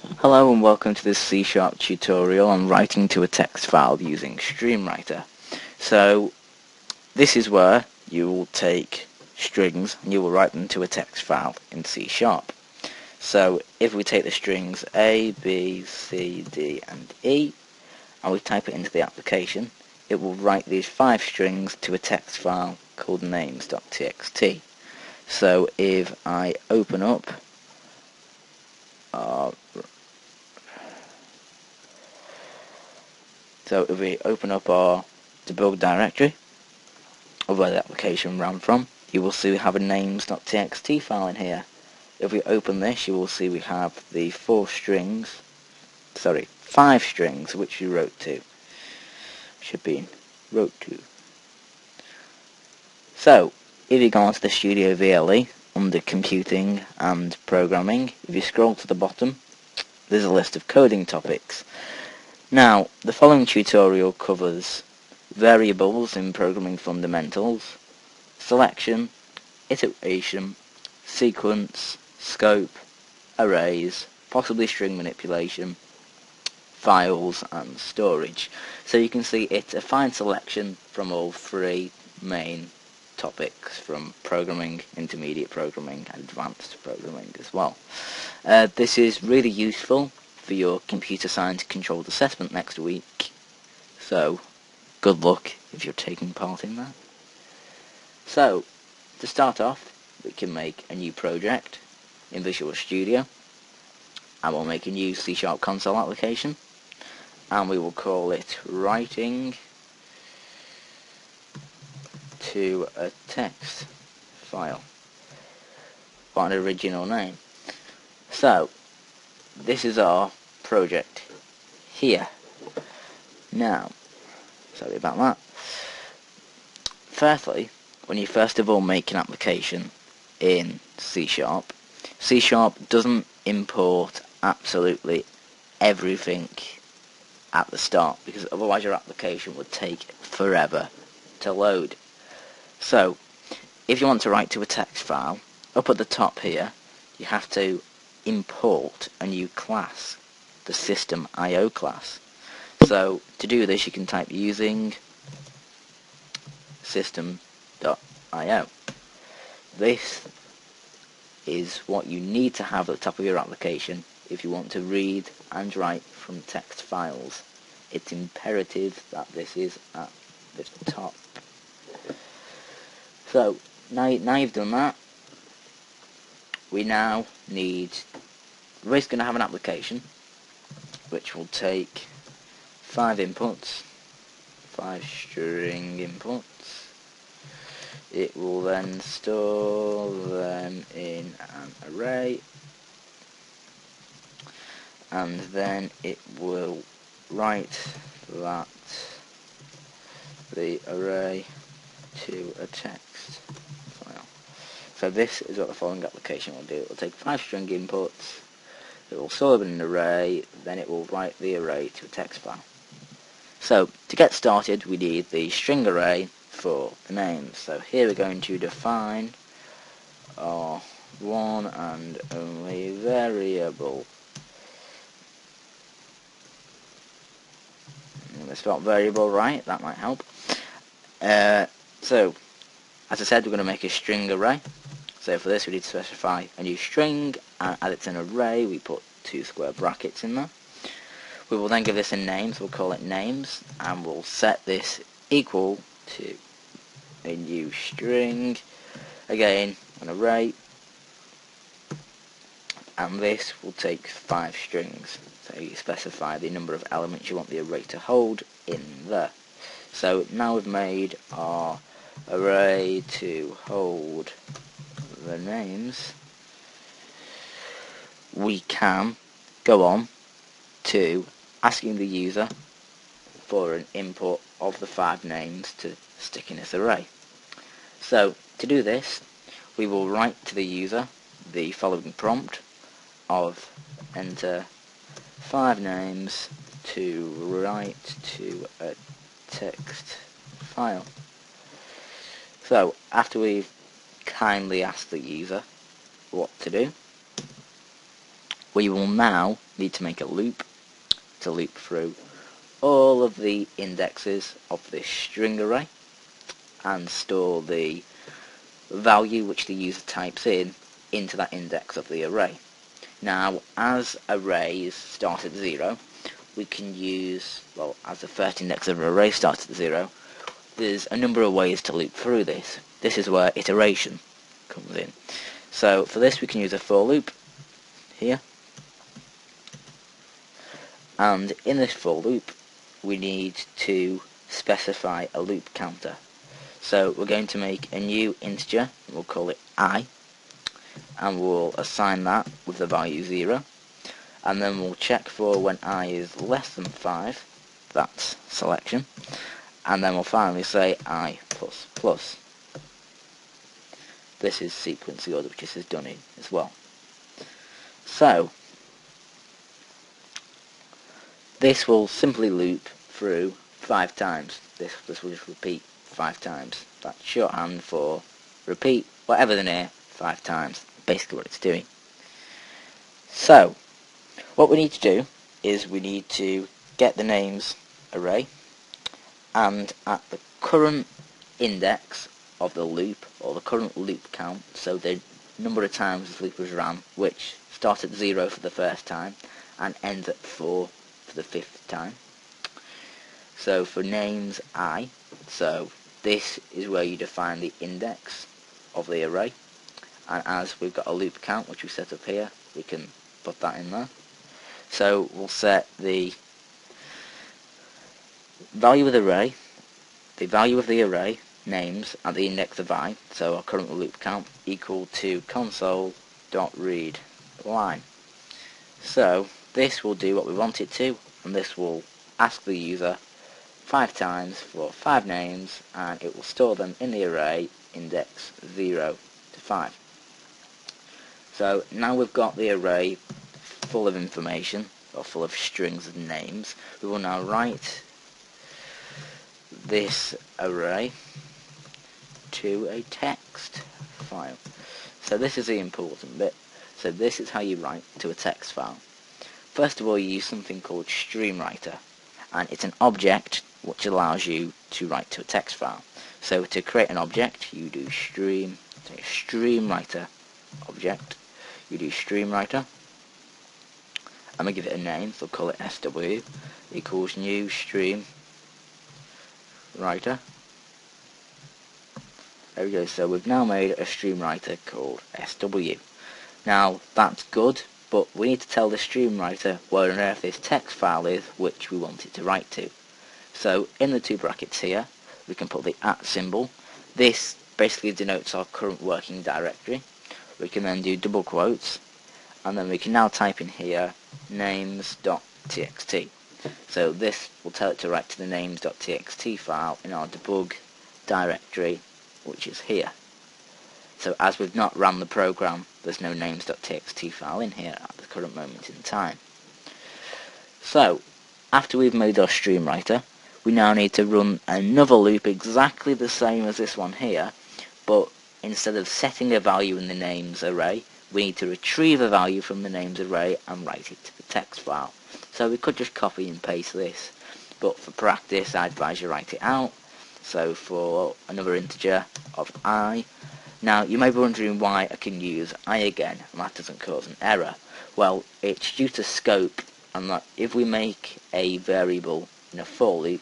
Hello and welcome to this C# tutorial on writing to a text file using StreamWriter. So this is where you will take strings and you will write them to a text file in C#. So if we take the strings A, B, C, D and E and we type it into the application, it will write these 5 strings to a text file called names.txt. So if I open up our debug directory of where the application ran from, you will see we have a names.txt file in here. If we open this, you will see we have the 5 strings which we wrote to. So, if you go onto the Studio VLE under Computing and Programming, if you scroll to the bottom, there's a list of coding topics. Now, the following tutorial covers variables in programming fundamentals, selection, iteration, sequence, scope, arrays, possibly string manipulation, files and storage. So you can see it's a fine selection from all 3 main topics, from programming, intermediate programming and advanced programming as well. This is really useful for your computer science controlled assessment next week, so good luck if you're taking part in that. So to start off, we can make a new project in Visual Studio and we'll make a new C# console application and we will call it writing to a text file. What an original name. So this is our project here. Now, sorry about that. Firstly, when you first of all make an application in C#, C# doesn't import absolutely everything at the start, because otherwise your application would take forever to load. So, if you want to write to a text file, up at the top here, you have to import a new class, the system.io class. So to do this you can type using system.io. This is what you need to have at the top of your application if you want to read and write from text files. It's imperative that this is at the top. So now you've done that, we're going to have an application which will take 5 inputs, 5 string inputs. It will then store them in an array, and then it will write the array to a text file. So this is what the following application will do. It will take 5 string inputs, it will store them in an array, then it will write the array to a text file. So to get started we need the string array for the names. So here we're going to define our one and only variable. Let's spell variable right, that might help. So as I said, we're going to make a string array. So for this we need to specify a new string, and as it's an array we put 2 square brackets in there. We will then give this a name, so we'll call it names, and we'll set this equal to a new string, again an array, and this will take 5 strings. So you specify the number of elements you want the array to hold in there. So now we've made our array to hold the names, we can go on to asking the user for an input of the 5 names to stick in this array. So to do this, we will write to the user the following prompt of enter 5 names to write to a text file. So after we've kindly asked the user what to do, we will now need to make a loop to loop through all of the indexes of this string array and store the value which the user types in into that index of the array. Now, as arrays start at 0, we can use, well, as the first index of an array starts at 0, there's a number of ways to loop through this. This is where iteration comes in. So for this we can use a for loop here, and in this for loop we need to specify a loop counter. So we're going to make a new integer, we'll call it I, and we'll assign that with the value 0, and then we'll check for when I is less than 5, that's selection, and then we'll finally say I++. This is sequence order, which this is done in as well. So this will simply loop through 5 times. This will just repeat 5 times. That's shorthand for repeat whatever's in here 5 times. Basically what it's doing. So what we need to do is we need to get the names array, and at the current index of the loop, or the current loop count, so the number of times this loop was run, which starts at 0 for the first time and ends at 4 for the 5th time. So for names I, so this is where you define the index of the array, and as we've got a loop count which we set up here, we can put that in there. So we'll set the value of the array names at the index of I, so our current loop count, equal to console.read line. So this will do what we want it to, and this will ask the user 5 times for 5 names, and it will store them in the array index 0 to 5. So now we've got the array full of information, or full of strings of names, we will now write this array to a text file. So this is the important bit. So this is how you write to a text file. First of all, you use something called StreamWriter, and it's an object which allows you to write to a text file. So to create an object, you do StreamWriter object. You do StreamWriter. I'm going to give it a name, so I'll call it SW equals new StreamWriter. There we go, so we've now made a StreamWriter called SW. Now that's good, but we need to tell the StreamWriter where on earth this text file is which we want it to write to. So in the 2 brackets here, we can put the @ symbol. This basically denotes our current working directory. We can then do double quotes, and then we can now type in here names.txt. So this will tell it to write to the names.txt file in our debug directory, which is here. So as we've not run the program, there's no names.txt file in here at the current moment in time. So after we've made our StreamWriter, we now need to run another loop exactly the same as this one here, but instead of setting a value in the names array, we need to retrieve a value from the names array and write it to the text file. So we could just copy and paste this, but for practice I advise you write it out. So for another integer of I, now you may be wondering why I can use I again and that doesn't cause an error. Well, it's due to scope, and that if we make a variable in a for loop,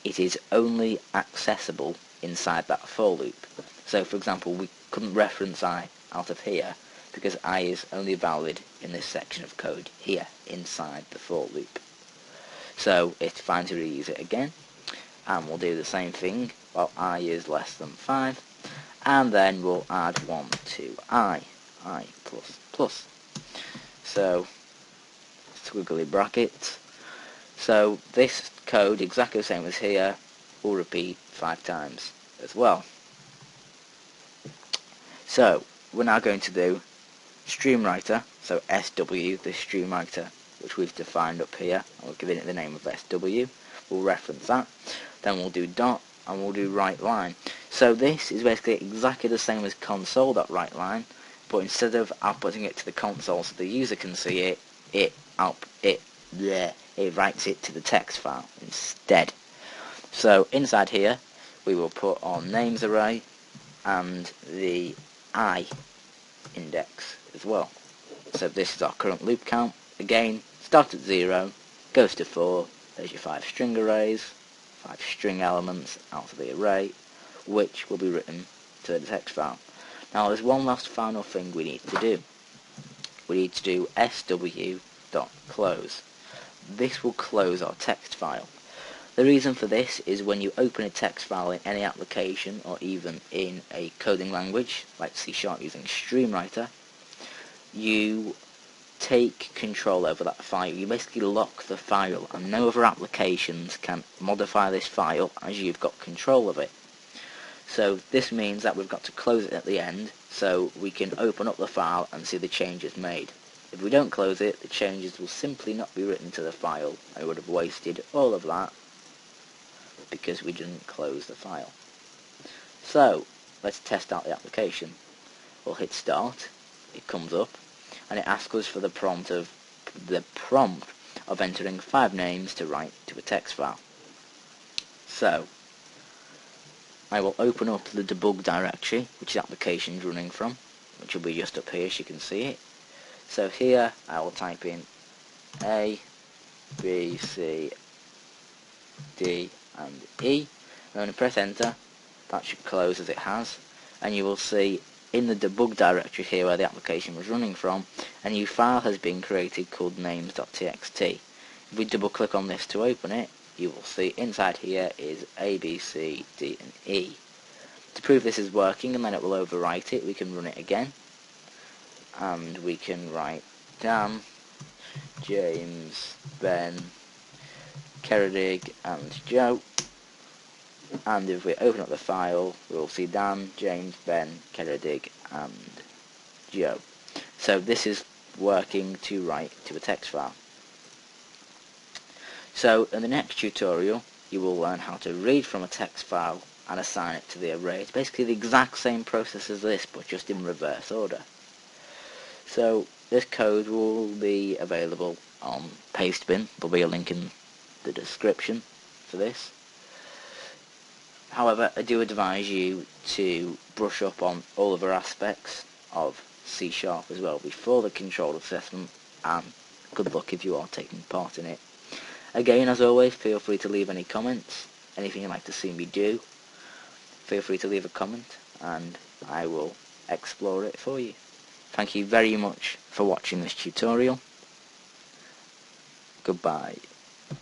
it is only accessible inside that for loop. So for example, we couldn't reference I out of here because I is only valid in this section of code here inside the for loop. So it's fine to reuse it again, and we'll do the same thing while I is less than 5, and then we'll add 1 to I++. So squiggly brackets. So this code, exactly the same as here, will repeat 5 times as well. So we're now going to do StreamWriter, so SW, the StreamWriter which we've defined up here, and we're giving it the name of SW. We'll reference that. Then we'll do dot, and we'll do write line. So this is basically exactly the same as console.writeLine, but instead of outputting it to the console so the user can see it, it it writes it to the text file instead. So inside here we will put our names array and the I index as well. So this is our current loop count. Again, start at 0, goes to 4, there's your 5 string arrays, 5 string elements out of the array, which will be written to the text file. Now there's one last final thing we need to do. We need to do sw.close. This will close our text file. The reason for this is when you open a text file in any application or even in a coding language like C# using StreamWriter, you take control over that file. You basically lock the file and no other applications can modify this file as you've got control of it. So this means that we've got to close it at the end so we can open up the file and see the changes made. If we don't close it, the changes will simply not be written to the file and we would have wasted all of that because we didn't close the file. So let's test out the application. We'll hit start, it comes up and it asks us for the prompt of entering 5 names to write to a text file. So I will open up the debug directory which the application is running from, which will be just up here so you can see it. So here I will type in A, B, C, D and E. I'm going to press enter. That should close as it has, and you will see in the debug directory here where the application was running from, a new file has been created called names.txt. If we double click on this to open it, you will see inside here is A, B, C, D and E. To prove this is working and then it will overwrite it, we can run it again and we can write Dan, James, Ben, Kerridig and Joe, and if we open up the file we will see Dan, James, Ben, Kerridig and Joe. So this is working to write to a text file. So in the next tutorial you will learn how to read from a text file and assign it to the array. It's basically the exact same process as this but just in reverse order. So this code will be available on Pastebin. There'll be a link in the description for this. However, I do advise you to brush up on all other aspects of C# as well before the control assessment, and good luck if you are taking part in it. Again, as always, feel free to leave any comments, anything you'd like to see me do. Feel free to leave a comment and I will explore it for you. Thank you very much for watching this tutorial. Goodbye.